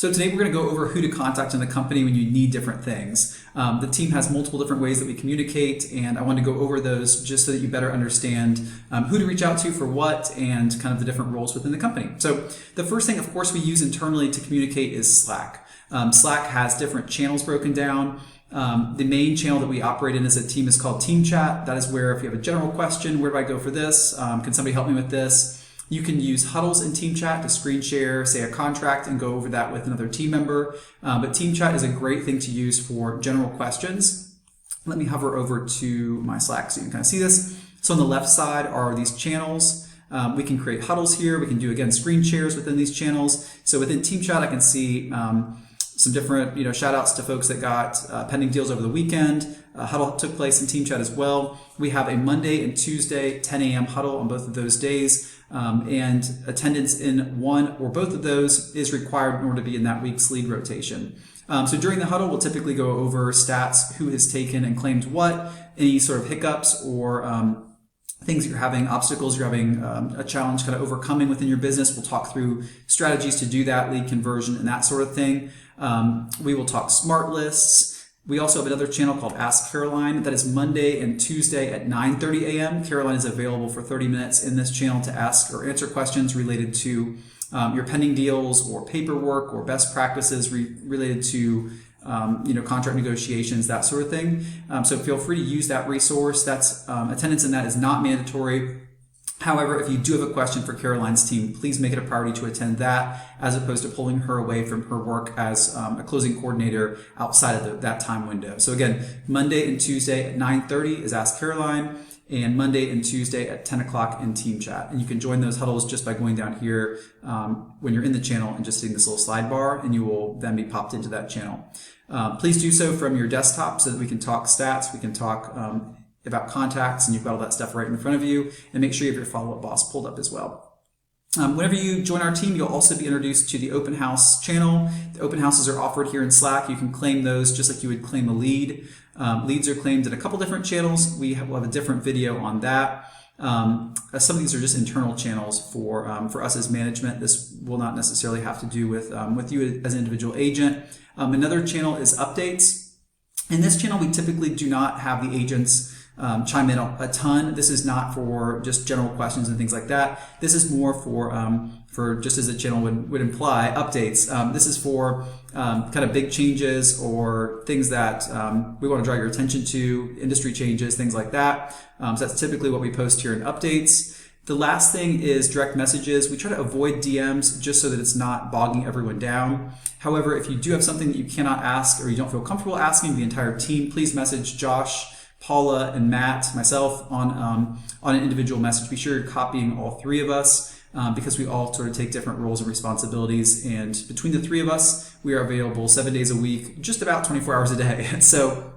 So today we're going to go over who to contact in the company when you need different things. The team has multiple different ways that we communicate, and I want to go over those just so that you better understand who to reach out to for what and kind of the different roles within the company. So the first thing, of course, we use internally to communicate is Slack. Slack has different channels broken down. The main channel that we operate in as a team is called Team Chat. That is where if you have a general question, where do I go for this? Can somebody help me with this? You can use huddles in Team Chat to screen share, say, a contract and go over that with another team member. But Team Chat is a great thing to use for general questions. Let me hover over to my Slack so you can kind of see this. So on the left side are these channels. We can create huddles here. We can do, again, screen shares within these channels. So within Team Chat, I can see some different shout outs to folks that got pending deals over the weekend. Huddle took place in Team Chat as well. We have a Monday and Tuesday 10 a.m. huddle on both of those days. And attendance in one or both of those is required in order to be in that week's lead rotation. So during the huddle, we'll typically go over stats, who has taken and claimed what, any sort of hiccups or things you're having, obstacles you're having a challenge kind of overcoming within your business. We'll talk through strategies to do that, lead conversion and that sort of thing. We will talk smart lists. We also have another channel called Ask Caroline that is Monday and Tuesday at 9:30 a.m. Caroline is available for 30 minutes in this channel to ask or answer questions related to your pending deals or paperwork or best practices related to contract negotiations, that sort of thing. So feel free to use that resource. That's attendance in that is not mandatory. However, if you do have a question for Caroline's team, please make it a priority to attend that as opposed to pulling her away from her work as a closing coordinator outside of that time window. So again, Monday and Tuesday at 9:30 is Ask Caroline, and Monday and Tuesday at 10 o'clock in Team Chat. And you can join those huddles just by going down here when you're in the channel and just hitting this little slide bar, and you will then be popped into that channel. Please do so from your desktop so that we can talk stats, we can talk about contacts, and you've got all that stuff right in front of you, and make sure you have your follow-up boss pulled up as well. Whenever you join our team, you'll also be introduced to the open house channel. The open houses are offered here in Slack. You can claim those just like you would claim a lead. Leads are claimed in a couple different channels. We'll have a different video on that. Some of these are just internal channels for us as management. This will not necessarily have to do with you as an individual agent. Another channel is updates. In this channel, we typically do not have the agents chime in a ton. This is not for just general questions and things like that. This is more for just as the channel would imply, updates. This is for kind of big changes or things that we want to draw your attention to, industry changes, things like that. So that's typically what we post here in updates. The last thing is direct messages. We try to avoid DMs just so that it's not bogging everyone down. However, if you do have something that you cannot ask or you don't feel comfortable asking the entire team, please message Josh, Paula, and Matt, myself, on an individual message. Be sure you're copying all three of us because we all sort of take different roles and responsibilities. And between the three of us, we are available 7 days a week, just about 24 hours a day. So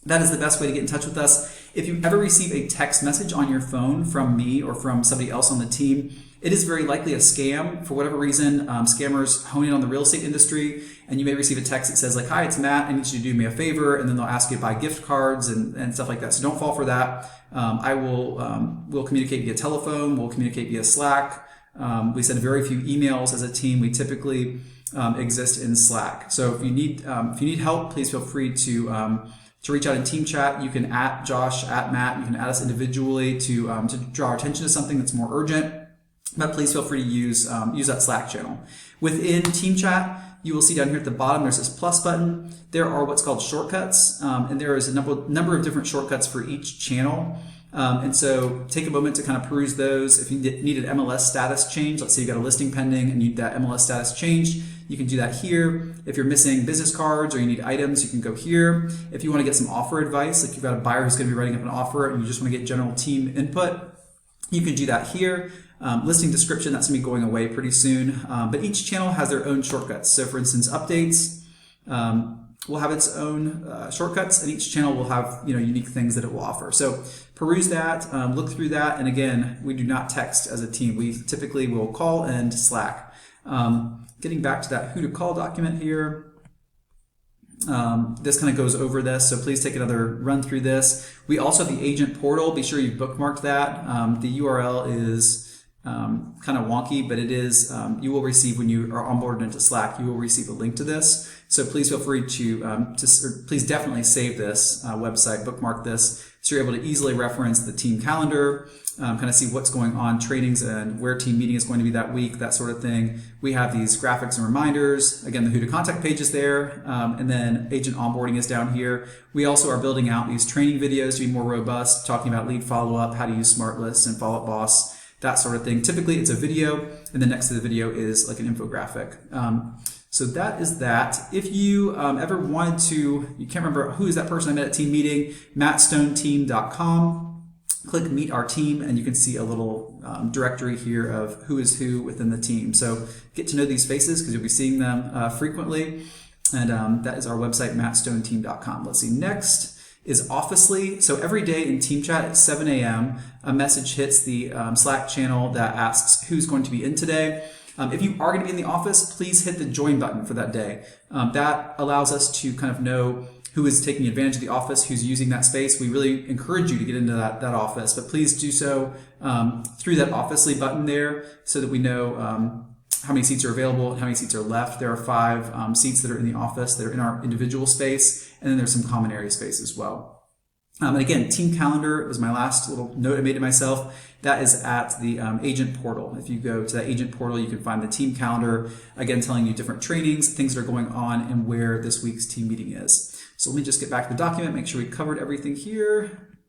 that is the best way to get in touch with us. If you ever receive a text message on your phone from me or from somebody else on the team, it is very likely a scam. For whatever reason, scammers hone in on the real estate industry, and you may receive a text that says like, "Hi, it's Matt. I need you to do me a favor," and then they'll ask you to buy gift cards and stuff like that. So don't fall for that. We'll communicate via telephone. We'll communicate via Slack. We send very few emails as a team. We typically exist in Slack. So if you need help, please feel free to reach out in Team Chat. You can @ Josh, @ Matt. You can add us individually to draw our attention to something that's more urgent. But please feel free to use that Slack channel. Within Team Chat, you will see down here at the bottom, there's this plus button. There are what's called shortcuts, and there is a number of different shortcuts for each channel. And so take a moment to kind of peruse those. If you need an MLS status change, let's say you got a listing pending and you need that MLS status changed, you can do that here. If you're missing business cards or you need items, you can go here. If you want to get some offer advice, like you've got a buyer who's going to be writing up an offer and you just want to get general team input, you can do that here. Listing description, that's going to be going away pretty soon. But each channel has their own shortcuts. So for instance, updates will have its own shortcuts, and each channel will have unique things that it will offer. So peruse that, look through that, and again, we do not text as a team. We typically will call and Slack. Getting back to that who to call document here. This kind of goes over this, so please take another run through this. We also have the agent portal. Be sure you've bookmarked that. The URL is kind of wonky, but it is, you will receive when you are onboarded into Slack, you will receive a link to this. So please feel free to please definitely save this website, bookmark this, so you're able to easily reference the team calendar, kind of see what's going on, trainings and where team meeting is going to be that week, that sort of thing. We have these graphics and reminders. Again, the Who to Contact page is there, and then agent onboarding is down here. We also are building out these training videos to be more robust, talking about lead follow-up, how to use Smart Lists and Follow Up Boss, that sort of thing. Typically it's a video, and then next to the video is like an infographic. So that is that. If you ever wanted to, you can't remember who is that person I met at team meeting, mattstoneteam.com. Click Meet Our Team, and you can see a little directory here of who is who within the team. So get to know these faces because you'll be seeing them frequently. And that is our website, mattstoneteam.com. Let's see, next is Officely. So every day in Team Chat at 7 a.m., a message hits the Slack channel that asks who's going to be in today. If you are going to be in the office, please hit the join button for that day. That allows us to kind of know who is taking advantage of the office, who's using that space. We really encourage you to get into that office, but please do so through that Officely button there so that we know how many seats are available and how many seats are left. There are 5 seats that are in the office that are in our individual space, and then there's some common area space as well. And again, team calendar was my last little note I made to myself. That is at the agent portal. If you go to that agent portal, you can find the team calendar, again, telling you different trainings, things that are going on, and where this week's team meeting is. So let me just get back to the document, make sure we covered everything here.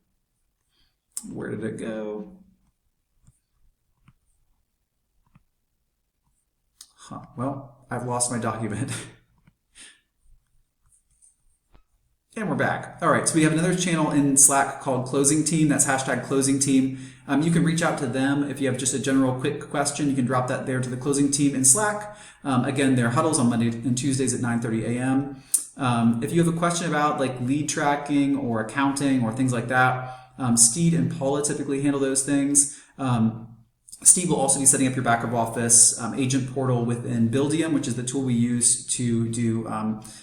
Where did it go? Well, I've lost my document. And we're back. All right, so we have another channel in Slack called Closing Team. That's hashtag Closing Team. You can reach out to them if you have just a general quick question. You can drop that there to the Closing Team in Slack. Again, their huddles on Monday and Tuesdays at 9:30 a.m. If you have a question about like lead tracking or accounting or things like that, Steed and Paula typically handle those things. Steve will also be setting up your backup office agent portal within Buildium, which is the tool we use to do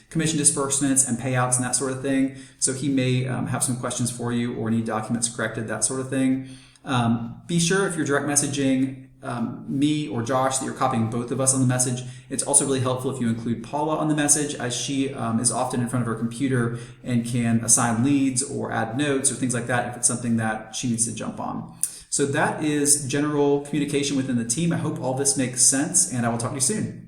commission disbursements and payouts and that sort of thing. So he may have some questions for you or need documents corrected, that sort of thing. Be sure if you're direct messaging me or Josh that you're copying both of us on the message. It's also really helpful if you include Paula on the message, as she is often in front of her computer and can assign leads or add notes or things like that if it's something that she needs to jump on. So that is general communication within the team. I hope all this makes sense, and I will talk to you soon.